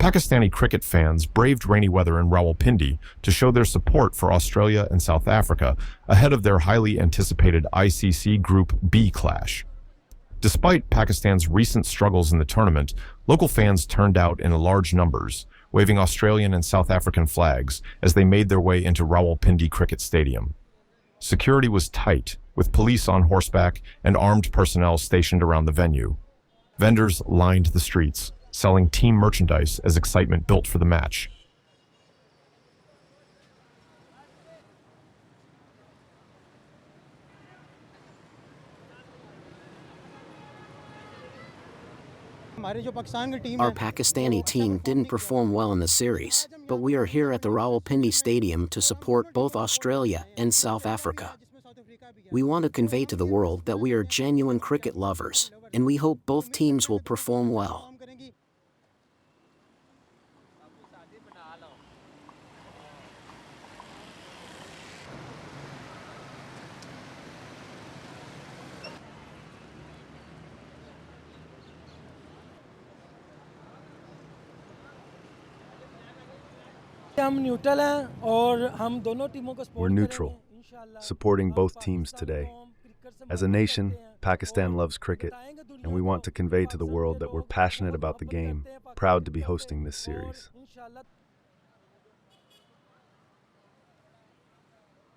Pakistani cricket fans braved rainy weather in Rawalpindi to show their support for Australia and South Africa ahead of their highly anticipated ICC Group B clash. Despite Pakistan's recent struggles in the tournament, local fans turned out in large numbers, waving Australian and South African flags as they made their way into Rawalpindi Cricket Stadium. Security was tight, with police on horseback and armed personnel stationed around the venue. Vendors lined the streets, selling team merchandise as excitement built for the match. Our Pakistani team didn't perform well in the series, but we are here at the Rawalpindi Stadium to support both Australia and South Africa. We want to convey to the world that we are genuine cricket lovers, and we hope both teams will perform well. We're neutral, supporting both teams today. As a nation, Pakistan loves cricket, and we want to convey to the world that we're passionate about the game, proud to be hosting this series.